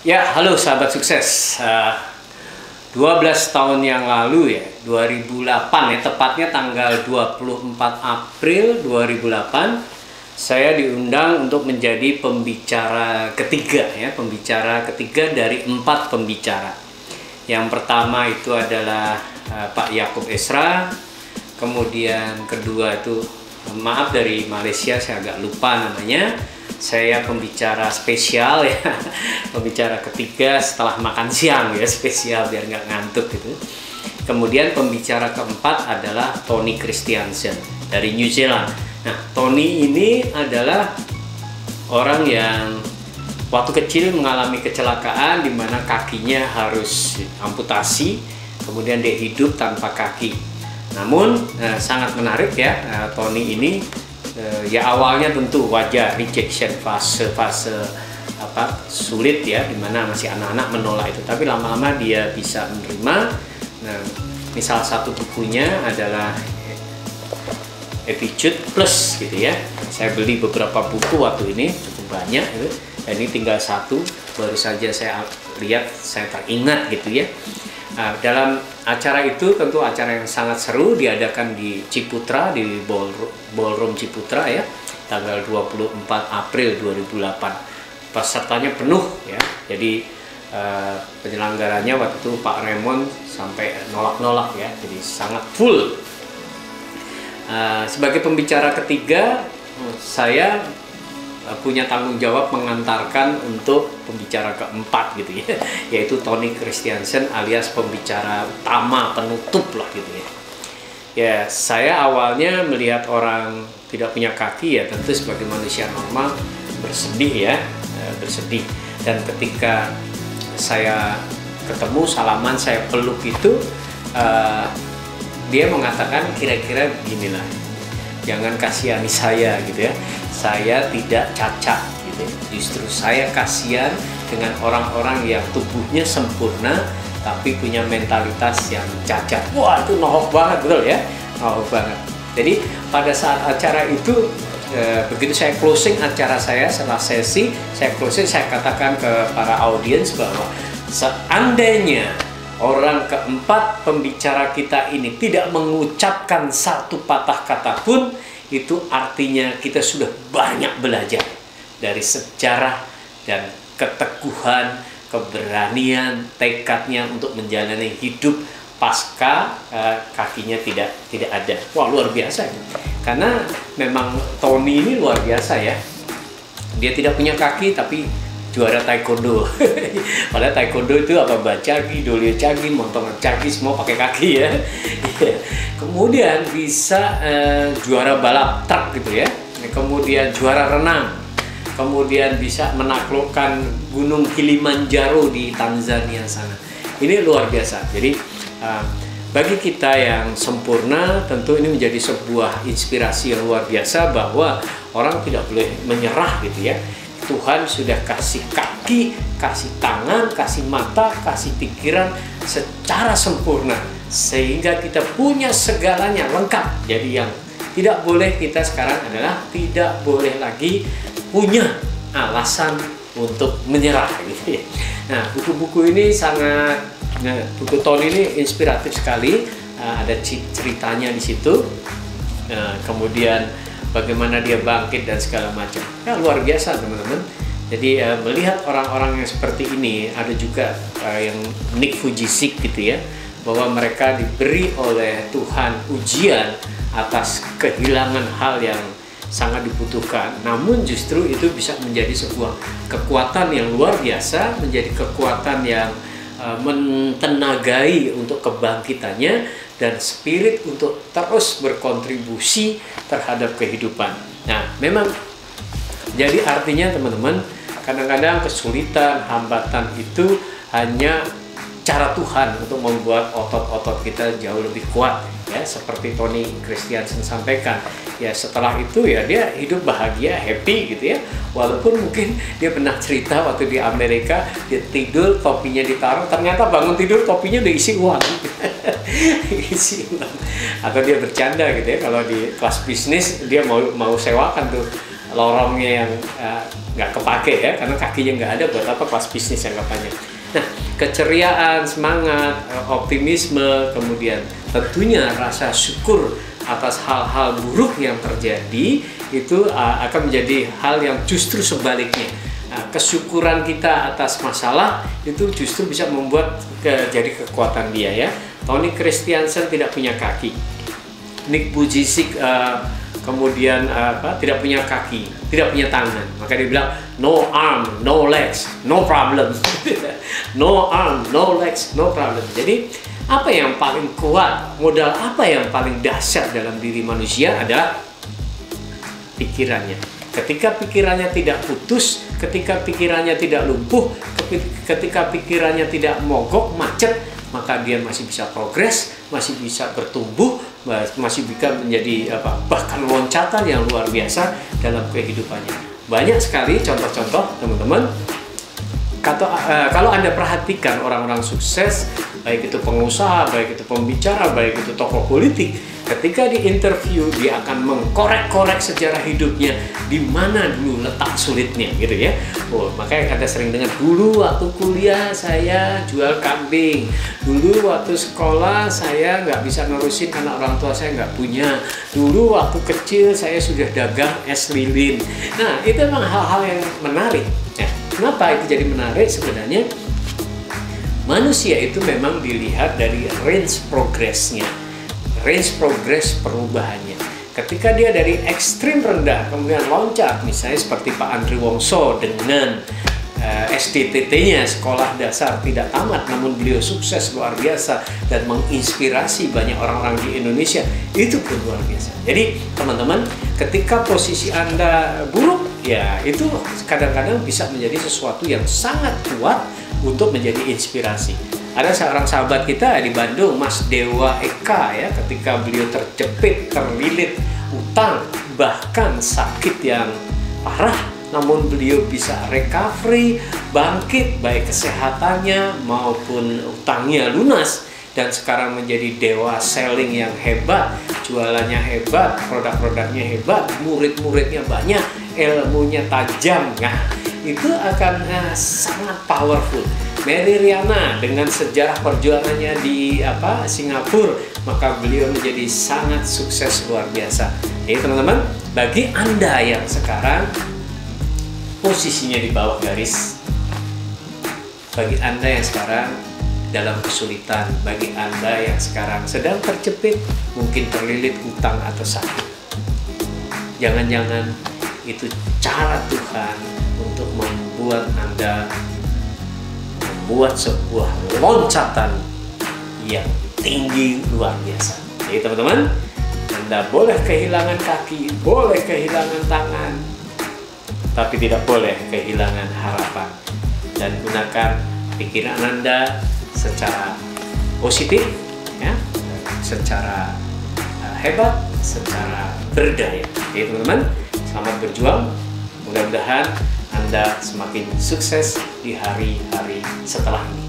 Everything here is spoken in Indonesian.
Ya, halo sahabat sukses. 12 tahun yang lalu ya, 2008 ya, tepatnya tanggal 24 April 2008, saya diundang untuk menjadi pembicara ketiga ya, pembicara ketiga dari 4 pembicara. Yang pertama itu adalah Pak Yakub Esra, kemudian kedua itu maaf dari Malaysia, saya agak lupa namanya. Saya pembicara spesial ya, pembicara ketiga setelah makan siang ya, spesial biar nggak ngantuk gitu. Kemudian pembicara keempat adalah Tony Christiansen dari New Zealand. Nah, Tony ini adalah orang yang waktu kecil mengalami kecelakaan di mana kakinya harus amputasi, kemudian dia hidup tanpa kaki. Namun sangat menarik ya, Tony ini ya awalnya tentu wajar, rejection, fase sulit ya, dimana masih anak-anak menolak itu, tapi lama-lama dia bisa menerima. Nah, ini salah satu bukunya adalah Attitude Plus gitu ya. Saya beli beberapa buku waktu ini, cukup banyak gitu. Dan ini tinggal satu, baru saja saya lihat, saya teringat gitu ya. Nah, dalam acara itu tentu acara yang sangat seru, diadakan di Ciputra, di Ballroom Ciputra ya, tanggal 24 April 2008. Pesertanya penuh ya, jadi penyelenggaranya waktu itu Pak Raymond sampai nolak-nolak ya, jadi sangat full. Sebagai pembicara ketiga, saya punya tanggung jawab mengantarkan untuk pembicara keempat gitu ya, yaitu Tony Christiansen alias pembicara utama penutup lah gitu ya. Ya, saya awalnya melihat orang tidak punya kaki ya, tentu sebagai manusia normal bersedih ya, bersedih. Dan ketika saya ketemu, salaman, saya peluk itu, dia mengatakan kira-kira beginilah, jangan kasihani saya gitu ya, saya tidak cacat gitu. Justru saya kasihan dengan orang-orang yang tubuhnya sempurna tapi punya mentalitas yang cacat. Wah, itu nohok banget, betul ya, nohok banget. Jadi pada saat acara itu, begitu saya closing acara saya, setelah sesi saya closing, saya katakan ke para audiens bahwa seandainya orang keempat pembicara kita ini tidak mengucapkan satu patah kata pun, itu artinya kita sudah banyak belajar dari sejarah dan keteguhan, keberanian, tekadnya untuk menjalani hidup pasca kakinya tidak ada. Wah, luar biasa. Karena memang Tony ini luar biasa ya. Dia tidak punya kaki tapi juara taekwondo. Padahal taekwondo itu apa, bacagi, dolia cagi, montongan cagi, semua pakai kaki ya. Kemudian bisa juara balap truk gitu ya. Kemudian juara renang. Kemudian bisa menaklukkan gunung Kilimanjaro di Tanzania sana. Ini luar biasa. Jadi bagi kita yang sempurna, tentu ini menjadi sebuah inspirasi yang luar biasa bahwa orang tidak boleh menyerah gitu ya. Tuhan sudah kasih kaki, kasih tangan, kasih mata, kasih pikiran secara sempurna, sehingga kita punya segalanya lengkap. Jadi yang tidak boleh kita sekarang adalah tidak boleh lagi punya alasan untuk menyerah gitu ya. Nah, buku-buku ini sangat, buku Tony ini inspiratif sekali. Ada ceritanya di situ. Kemudian bagaimana dia bangkit dan segala macam. Ya, luar biasa teman-teman. Jadi melihat orang-orang yang seperti ini, ada juga yang Nick Vujicic gitu ya, bahwa mereka diberi oleh Tuhan ujian atas kehilangan hal yang sangat dibutuhkan. Namun justru itu bisa menjadi sebuah kekuatan yang luar biasa, menjadi kekuatan yang mentenagai untuk kebangkitannya dan spirit untuk terus berkontribusi terhadap kehidupan. Nah, memang jadi artinya teman-teman, kadang-kadang kesulitan, hambatan itu hanya cara Tuhan untuk membuat otot-otot kita jauh lebih kuat ya, seperti Tony Christiansen sampaikan. Ya, setelah itu ya dia hidup bahagia, happy gitu ya. Walaupun mungkin dia pernah cerita waktu di Amerika, dia tidur, topinya ditaruh, ternyata bangun tidur topinya udah isi uang. Isi uang. Atau dia bercanda gitu ya, kalau di kelas bisnis dia mau sewakan tuh lorongnya yang nggak kepake ya, karena kakinya nggak ada, buat apa kelas bisnis yang banyak. Nah, keceriaan, semangat, optimisme, kemudian tentunya rasa syukur atas hal-hal buruk yang terjadi itu akan menjadi hal yang justru sebaliknya. Kesyukuran kita atas masalah itu justru bisa membuat jadi kekuatan dia ya. Tony Christiansen tidak punya kaki, Nick Vujicic kemudian tidak punya kaki, tidak punya tangan, maka dia bilang no arm, no legs, no problem. No arm, no legs, no problem. Jadi apa yang paling kuat, modal apa yang paling dahsyat dalam diri manusia adalah pikirannya. Ketika pikirannya tidak putus, ketika pikirannya tidak lumpuh, ketika pikirannya tidak mogok, macet, maka dia masih bisa progres, masih bisa bertumbuh, masih bisa menjadi bahkan loncatan yang luar biasa dalam kehidupannya. Banyak sekali contoh-contoh, teman-teman. Kalau Anda perhatikan orang-orang sukses, baik itu pengusaha, baik itu pembicara, baik itu tokoh politik, ketika di interview dia akan mengkorek-korek sejarah hidupnya, di mana dulu letak sulitnya gitu ya. Makanya Anda sering dengar, dulu waktu kuliah saya jual kambing, dulu waktu sekolah saya nggak bisa nerusin karena orang tua saya nggak punya, dulu waktu kecil saya sudah dagang es lilin. Nah, itu memang hal-hal yang menarik ya. Kenapa itu jadi menarik? Sebenarnya manusia itu memang dilihat dari range progresnya, range progress perubahannya. Ketika dia dari ekstrim rendah kemudian loncat, misalnya seperti Pak Andri Wongso dengan STTT-nya, sekolah dasar tidak tamat, namun beliau sukses luar biasa dan menginspirasi banyak orang-orang di Indonesia, itu pun luar biasa. Jadi teman-teman, ketika posisi Anda buruk, ya itu kadang-kadang bisa menjadi sesuatu yang sangat kuat untuk menjadi inspirasi. Ada seorang sahabat kita di Bandung, Mas Dewa Eka ya, ketika beliau terjepit, terlilit utang, bahkan sakit yang parah, namun beliau bisa recovery, bangkit, baik kesehatannya maupun utangnya lunas, dan sekarang menjadi dewa selling yang hebat, jualannya hebat, produk-produknya hebat, murid-muridnya banyak, ilmunya tajam. Nah, itu akan sangat powerful. Mary Riana dengan sejarah perjuangannya di Singapura, maka beliau menjadi sangat sukses luar biasa. Jadi teman-teman, bagi Anda yang sekarang posisinya di bawah garis, bagi Anda yang sekarang dalam kesulitan, bagi Anda yang sekarang sedang terjepit, mungkin terlilit utang atau sakit, jangan-jangan itu cara Tuhan untuk membuat Anda membuat sebuah loncatan yang tinggi luar biasa. Jadi teman-teman, Anda boleh kehilangan kaki, boleh kehilangan tangan, tapi tidak boleh kehilangan harapan. Dan gunakan pikiran Anda secara positif, ya, secara hebat, secara berdaya. Jadi teman-teman, selamat berjuang. Mudah-mudahan Anda semakin sukses di hari-hari setelah ini.